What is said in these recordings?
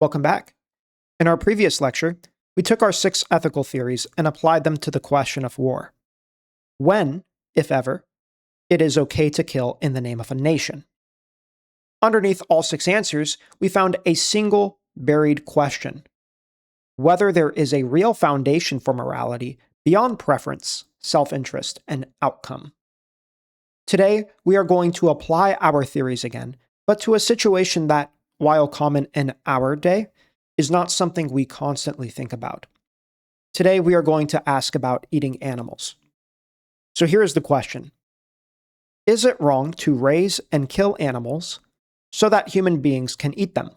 Welcome back. In our previous lecture, we took our 6 ethical theories and applied them to the question of war. When, if ever, it is okay to kill in the name of a nation. Underneath all 6 answers, we found a single buried question: whether there is a real foundation for morality beyond preference, self-interest, and outcome. Today, we are going to apply our theories again, but to a situation that, while common in our day, is not something we constantly think about. Today, we are going to ask about eating animals. So here is the question: is it wrong to raise and kill animals so that human beings can eat them?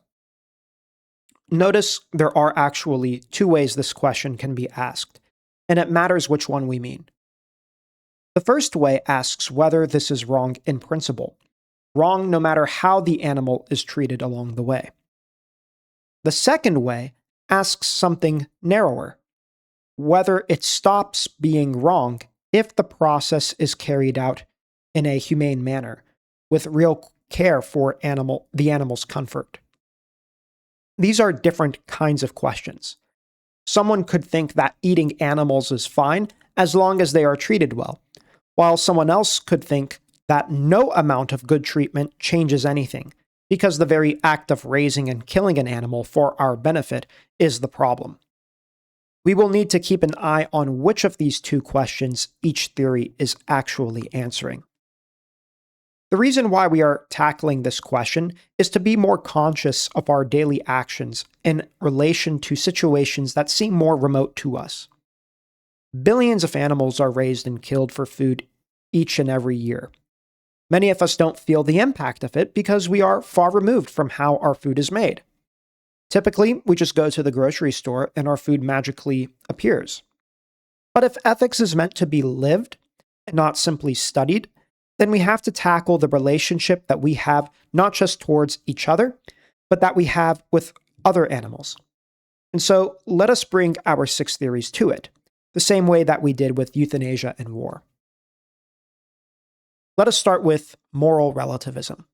Notice there are actually 2 ways this question can be asked, and it matters which one we mean. The first way asks whether this is wrong in principle, wrong no matter how the animal is treated along the way. The second way asks something narrower, whether it stops being wrong if the process is carried out in a humane manner, with real care for the animal's comfort. These are different kinds of questions. Someone could think that eating animals is fine as long as they are treated well, while someone else could think that no amount of good treatment changes anything, because the very act of raising and killing an animal for our benefit is the problem. We will need to keep an eye on which of these 2 questions each theory is actually answering. The reason why we are tackling this question is to be more conscious of our daily actions in relation to situations that seem more remote to us. Billions of animals are raised and killed for food each and every year. Many of us don't feel the impact of it because we are far removed from how our food is made. Typically, we just go to the grocery store and our food magically appears. But if ethics is meant to be lived and not simply studied, then we have to tackle the relationship that we have not just towards each other, but that we have with other animals. And so let us bring our 6 theories to it, the same way that we did with euthanasia and war. Let us start with moral relativism.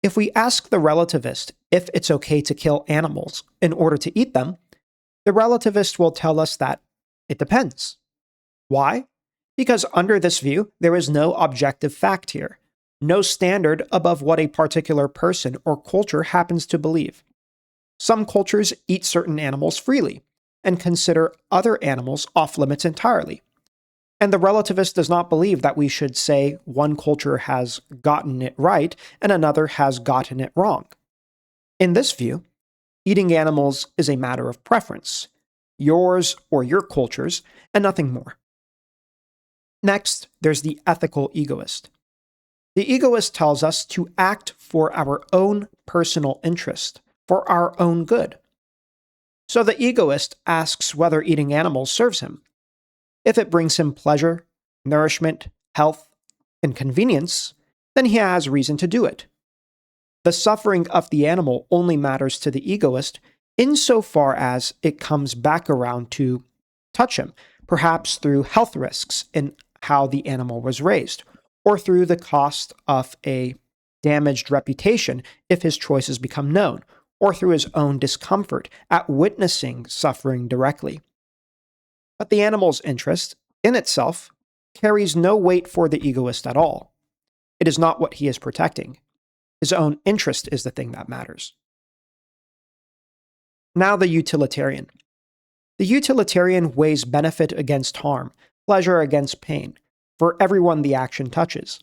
If we ask the relativist if it's okay to kill animals in order to eat them, the relativist will tell us that it depends. Why? Because under this view, there is no objective fact here, no standard above what a particular person or culture happens to believe. Some cultures eat certain animals freely and consider other animals off limits entirely. And the relativist does not believe that we should say one culture has gotten it right and another has gotten it wrong. In this view, eating animals is a matter of preference, yours or your culture's, and nothing more. Next, there's the ethical egoist. The egoist tells us to act for our own personal interest, for our own good. So the egoist asks whether eating animals serves him. If it brings him pleasure, nourishment, health, and convenience, then he has reason to do it. The suffering of the animal only matters to the egoist insofar as it comes back around to touch him, perhaps through health risks in how the animal was raised, or through the cost of a damaged reputation if his choices become known, or through his own discomfort at witnessing suffering directly. But the animal's interest, in itself, carries no weight for the egoist at all. It is not what he is protecting. His own interest is the thing that matters. Now the utilitarian. The utilitarian weighs benefit against harm, pleasure against pain, for everyone the action touches.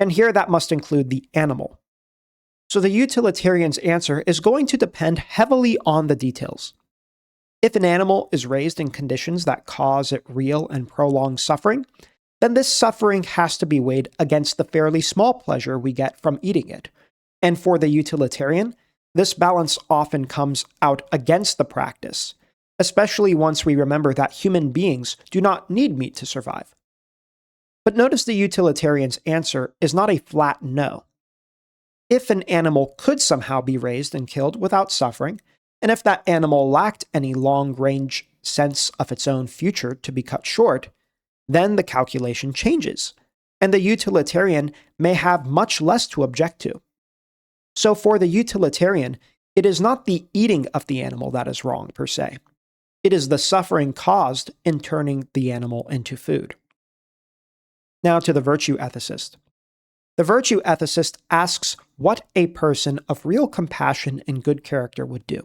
And here that must include the animal. So the utilitarian's answer is going to depend heavily on the details. If an animal is raised in conditions that cause it real and prolonged suffering, then this suffering has to be weighed against the fairly small pleasure we get from eating it. And for the utilitarian, this balance often comes out against the practice, especially once we remember that human beings do not need meat to survive. But notice the utilitarian's answer is not a flat no. If an animal could somehow be raised and killed without suffering, and if that animal lacked any long-range sense of its own future to be cut short, then the calculation changes, and the utilitarian may have much less to object to. So for the utilitarian, It is not the eating of the animal that is wrong per se. It is the suffering caused in turning the animal into food. Now to the virtue ethicist. The virtue ethicist asks what a person of real compassion and good character would do.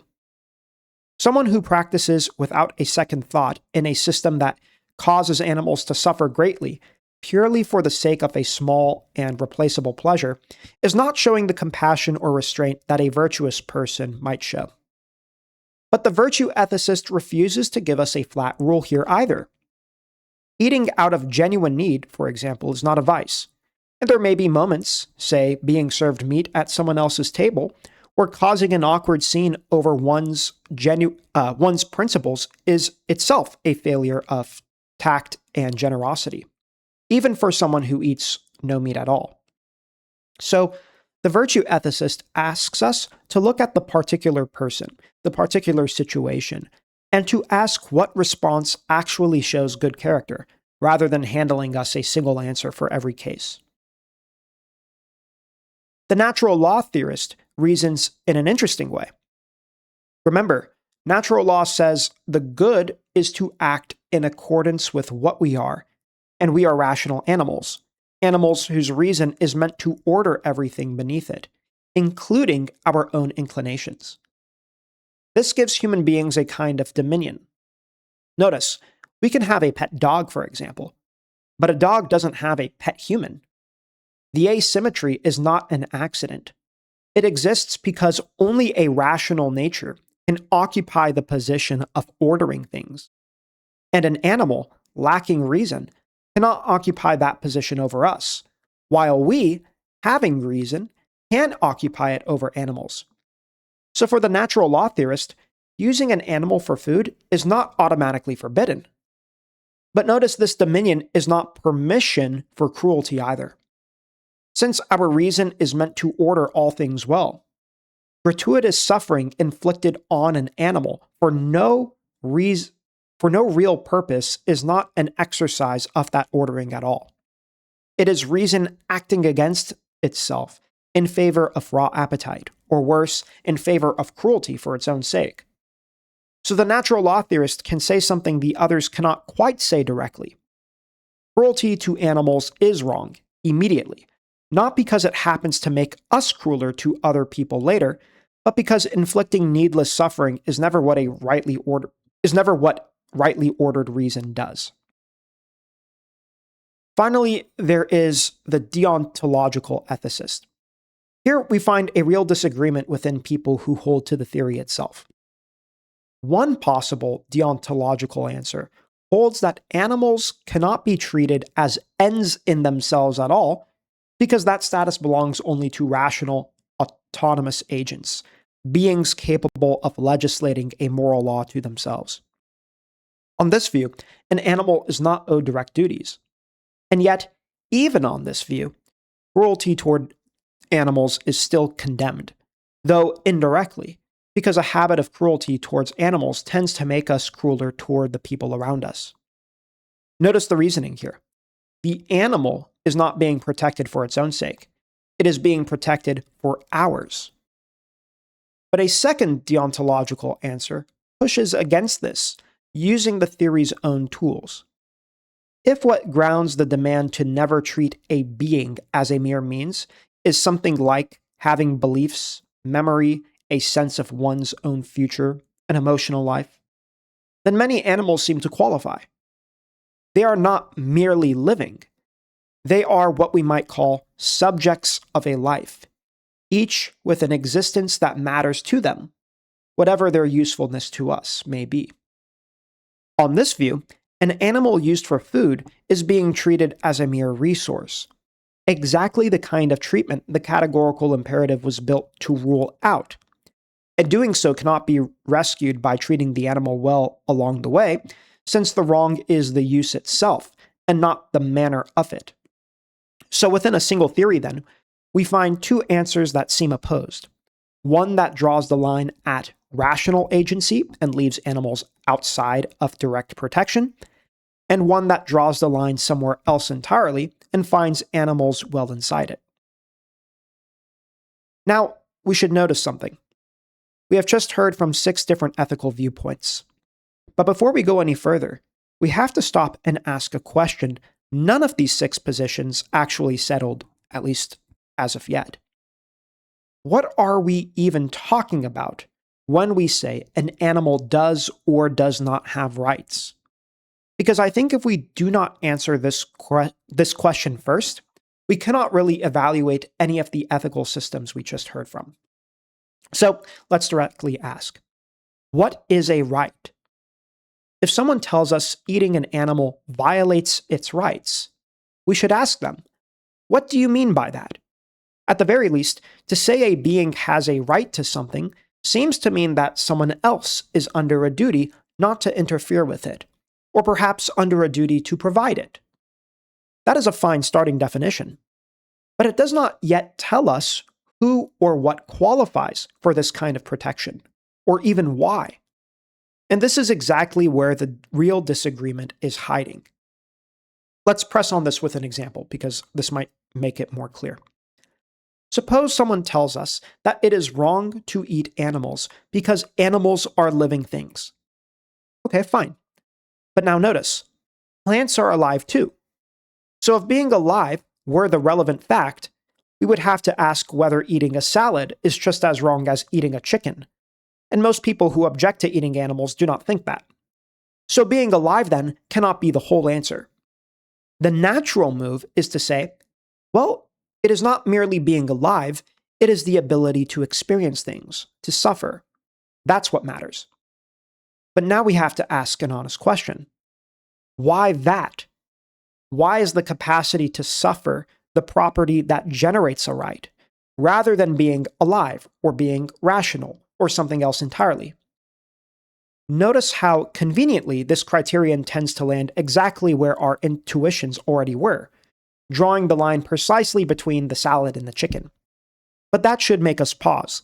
Someone who practices without a second thought in a system that causes animals to suffer greatly purely for the sake of a small and replaceable pleasure is not showing the compassion or restraint that a virtuous person might show. But the virtue ethicist refuses to give us a flat rule here either. Eating out of genuine need, for example, is not a vice. And there may be moments, say being served meat at someone else's table, where causing an awkward scene over one's principles is itself a failure of tact and generosity, even for someone who eats no meat at all. So, the virtue ethicist asks us to look at the particular person, the particular situation, and to ask what response actually shows good character, rather than handling us a single answer for every case. The natural law theorist reasons in an interesting way. Remember, natural law says the good is to act in accordance with what we are, and we are rational animals, animals whose reason is meant to order everything beneath it, including our own inclinations. This gives human beings a kind of dominion. Notice, we can have a pet dog, for example, but a dog doesn't have a pet human. The asymmetry is not an accident. It exists because only a rational nature can occupy the position of ordering things, and an animal lacking reason cannot occupy that position over us, while we, having reason, can occupy it over animals. So for the natural law theorist, using an animal for food is not automatically forbidden. But notice this dominion is not permission for cruelty either. Since our reason is meant to order all things well, gratuitous suffering inflicted on an animal for no real purpose is not an exercise of that ordering at all. It is reason acting against itself in favor of raw appetite, or worse, in favor of cruelty for its own sake. So the natural law theorist can say something the others cannot quite say directly. Cruelty to animals is wrong, immediately, not because it happens to make us crueler to other people later, but because inflicting needless suffering is never what rightly ordered reason does. Finally, there is the deontological ethicist. Here we find a real disagreement within people who hold to the theory itself. One possible deontological answer holds that animals cannot be treated as ends in themselves at all, because that status belongs only to rational, autonomous agents, beings capable of legislating a moral law to themselves. On this view, an animal is not owed direct duties. And yet, even on this view, cruelty toward animals is still condemned, though indirectly, because a habit of cruelty towards animals tends to make us crueler toward the people around us. Notice the reasoning here. The animal is not being protected for its own sake. It is being protected for ours. But a second deontological answer pushes against this, using the theory's own tools. If what grounds the demand to never treat a being as a mere means is something like having beliefs, memory, a sense of one's own future, an emotional life, then many animals seem to qualify. They are not merely living. They are what we might call subjects of a life, each with an existence that matters to them, whatever their usefulness to us may be. On this view, an animal used for food is being treated as a mere resource, exactly the kind of treatment the categorical imperative was built to rule out. And doing so cannot be rescued by treating the animal well along the way, since the wrong is the use itself, and not the manner of it. So within a single theory, then, we find two answers that seem opposed. One that draws the line at rational agency and leaves animals outside of direct protection, and one that draws the line somewhere else entirely and finds animals well inside it. Now, we should notice something. We have just heard from 6 different ethical viewpoints. But before we go any further, we have to stop and ask a question none of these 6 positions actually settled, at least as of yet. What are we even talking about when we say an animal does or does not have rights? Because I think if we do not answer this question first, we cannot really evaluate any of the ethical systems we just heard from. So let's directly ask, what is a right? If someone tells us eating an animal violates its rights, we should ask them, what do you mean by that? At the very least, to say a being has a right to something seems to mean that someone else is under a duty not to interfere with it, or perhaps under a duty to provide it. That is a fine starting definition, but it does not yet tell us who or what qualifies for this kind of protection, or even why. And this is exactly where the real disagreement is hiding. Let's press on this with an example, because this might make it more clear. Suppose someone tells us that it is wrong to eat animals because animals are living things. Okay, fine. But now notice, plants are alive too. So if being alive were the relevant fact, we would have to ask whether eating a salad is just as wrong as eating a chicken. And most people who object to eating animals do not think that. So being alive then cannot be the whole answer. The natural move is to say, well, it is not merely being alive, it is the ability to experience things, to suffer. That's what matters. But now we have to ask an honest question. Why that? Why is the capacity to suffer the property that generates a right, rather than being alive or being rational or something else entirely? Notice how conveniently this criterion tends to land exactly where our intuitions already were, drawing the line precisely between the salad and the chicken. But that should make us pause.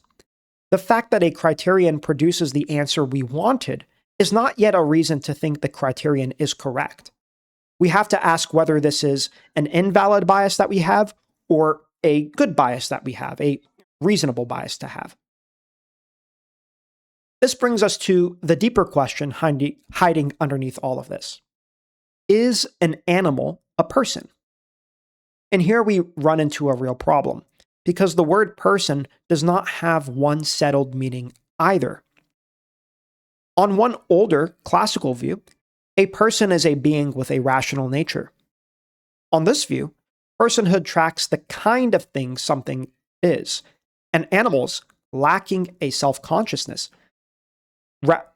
The fact that a criterion produces the answer we wanted is not yet a reason to think the criterion is correct. We have to ask whether this is an invalid bias that we have or a good bias that we have, a reasonable bias to have. This brings us to the deeper question hiding underneath all of this. Is an animal a person? And here we run into a real problem, because the word person does not have one settled meaning either. On one older classical view, a person is a being with a rational nature. On this view, personhood tracks the kind of thing something is, and animals lacking a self-consciousness,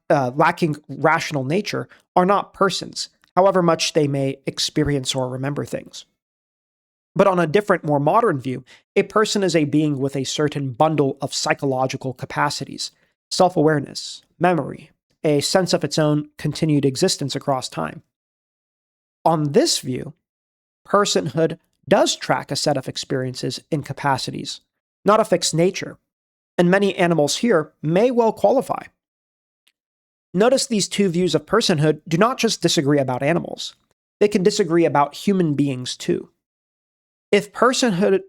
lacking rational nature, are not persons, however much they may experience or remember things. But on a different, more modern view, a person is a being with a certain bundle of psychological capacities, self-awareness, memory, a sense of its own continued existence across time. On this view, personhood does track a set of experiences and capacities, not a fixed nature, and many animals here may well qualify. Notice these two views of personhood do not just disagree about animals, they can disagree about human beings too. If personhood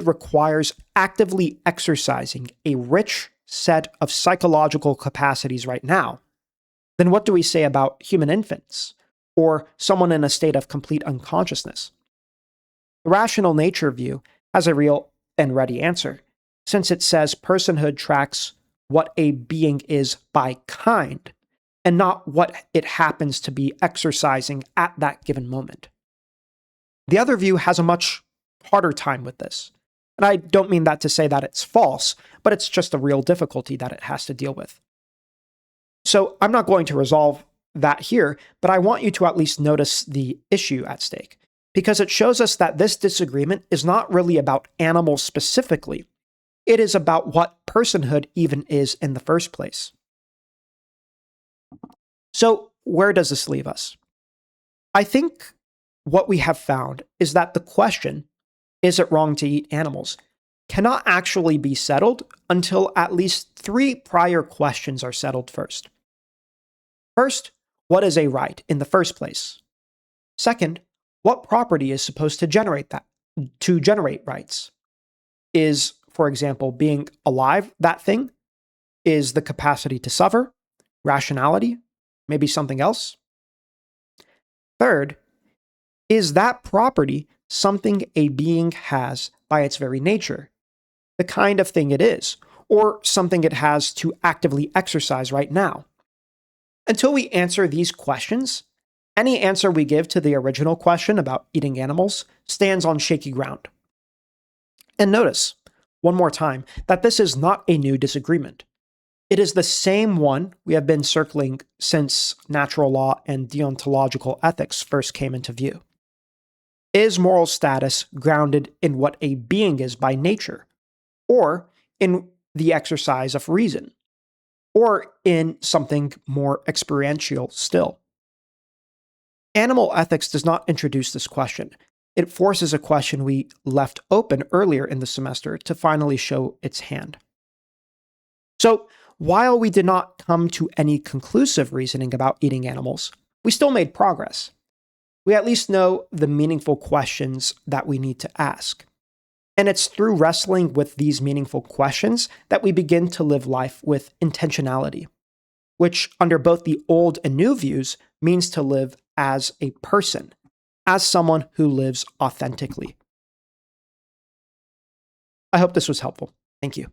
requires actively exercising a rich set of psychological capacities right now, then what do we say about human infants or someone in a state of complete unconsciousness? The rational nature view has a real and ready answer, since it says personhood tracks what a being is by kind, and not what it happens to be exercising at that given moment. The other view has a much harder time with this. And I don't mean that to say that it's false, but it's just a real difficulty that it has to deal with. So I'm not going to resolve that here, but I want you to at least notice the issue at stake, because it shows us that this disagreement is not really about animals specifically. It is about what personhood even is in the first place. So where does this leave us? I think what we have found is that the question, is it wrong to eat animals, cannot actually be settled until at least 3 prior questions are settled first. First, what is a right in the first place? Second, what property is supposed to generate rights? Is, for example, being alive that thing? is the capacity to suffer, rationality, maybe something else? Third, is that property something a being has by its very nature, the kind of thing it is, or something it has to actively exercise right now? Until we answer these questions, any answer we give to the original question about eating animals stands on shaky ground. And notice, one more time, that this is not a new disagreement. It is the same one we have been circling since natural law and deontological ethics first came into view. Is moral status grounded in what a being is by nature, or in the exercise of reason, or in something more experiential still? Animal ethics does not introduce this question. It forces a question we left open earlier in the semester to finally show its hand. So, while we did not come to any conclusive reasoning about eating animals, we still made progress. We at least know the meaningful questions that we need to ask. And it's through wrestling with these meaningful questions that we begin to live life with intentionality, which, under both the old and new views, means to live as a person, as someone who lives authentically. I hope this was helpful. Thank you.